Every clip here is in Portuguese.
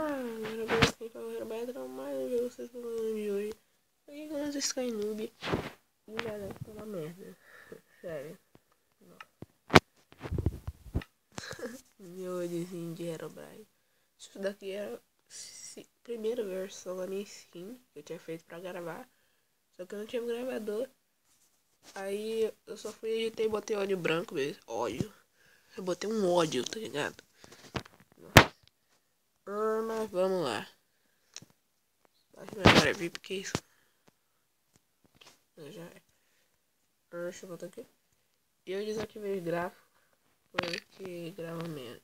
Agora vamos tentar o Herobatron, mais um jogo vocês falando de hoje. Aqui com os Sky Noob. E já deve estar uma merda. Sério. Meu olhozinho de Herobrine. Isso daqui era a primeira versão da minha skin que eu tinha feito pra gravar. Só que eu não tinha um gravador. Aí eu só fui editar e botei óleo branco mesmo. Óleo. Eu botei um ódio, tá ligado? Mas vamos lá. Acho que agora é VIP, porque isso. Já é. Deixa eu botar aqui. E eu desativei os gráficos porque grava menos.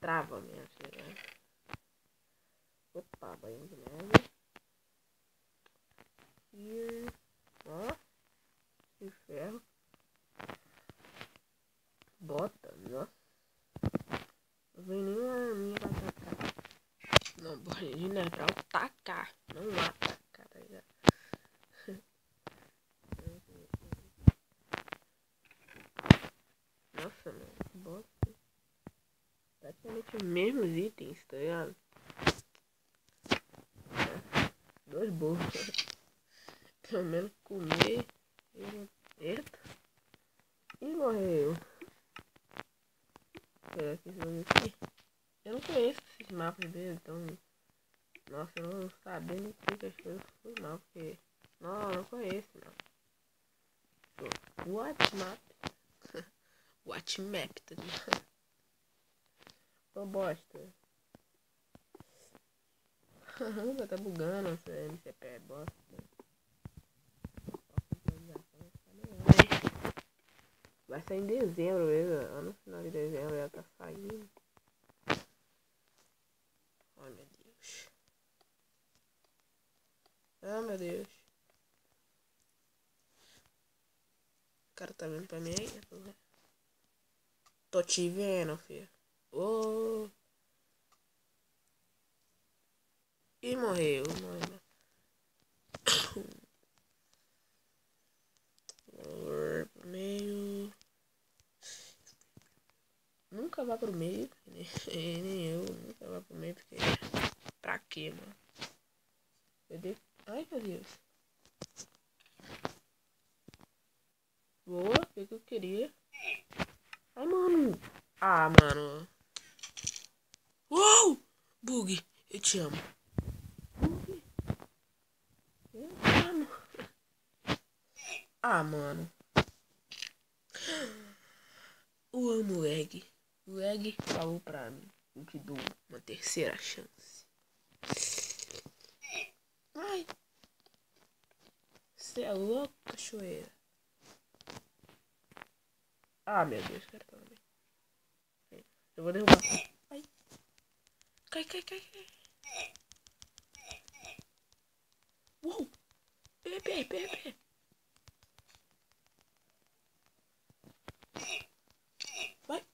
Trava menos, tá ligado? Opa, banho de neve. E ó, que ferro. Bota, nossa. Não vem nem a minha pra atacar. Não, banho de neve pra atacar, não atacar, tá ligado? Nossa, mano, que bosta. Praticamente os mesmos itens, tá ligado? Dois burros. Pelo menos comer. Eita. E morreu. Será que esse jogo aqui? Eu não conheço esses mapas dele, então. Nossa, eu não sabendo o que as coisas foi mal, porque. Não, eu não conheço, não. What map? What map, tá ligado? Ô bosta. Tá bugando essa MCP, é bosta. Vai sair em dezembro mesmo, no final de dezembro ela tá saindo. Ai meu Deus. Ah meu Deus. O cara tá vindo pra mim aí? Tô te vendo, filho. Oh. E morreu, mano. Meio. Nunca vá pro meio. Nem eu. Nunca vá pro meio porque. Pra quê, mano? Cadê? Ai meu Deus. Boa, o que eu queria. Ai, mano. Ah, mano. Uou! Bug, eu te amo. Bug. Eu te amo. Ah, mano. Eu amo o Egg. O Egg falou pra mim. Eu te dou uma terceira chance. Ai. Você é louco, cachoeira. Ah, meu Deus, cara, tá bem. Eu vou derrubar. Ai. Cai, cai, cai, cai. Uou. Pepe. Vai.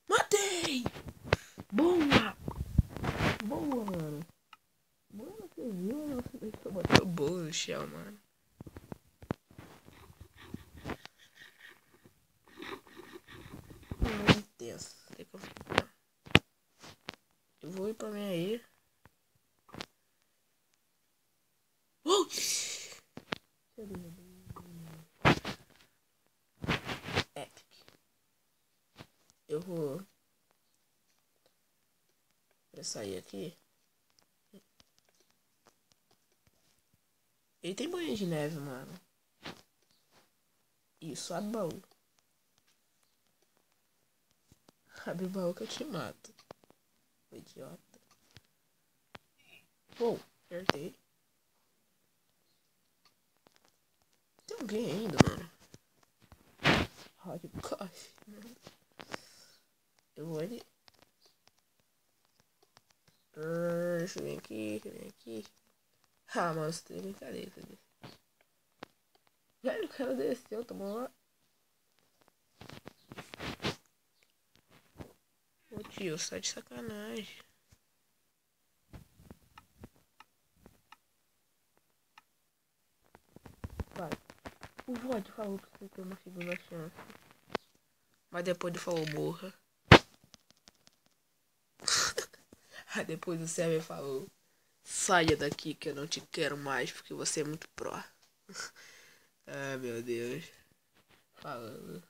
Matei. Boa. Boa, mano. Mano, você viu? Eu botei o bolo no chão, mano. Intenso. Eu vou ir pra minha ilha. Epic. Eu vou pra sair aqui. Ele tem banho de neve, mano. Isso, abre o baú. Abre o baú que eu te mato. Idiota. Pô, acertei. Tem alguém ainda, mano. Hot coffee. Eu vou ali. Deixa eu vir aqui. Ah, mano, você tem brincadeira. Velho, o cara desceu, tomou lá. Ô tio, você tá de sacanagem. Vai. O Vod falou pra você ter uma segunda chance. Mas depois ele falou morra. Aí depois o server falou: saia daqui que eu não te quero mais porque você é muito pró. Ah, meu Deus. Falando.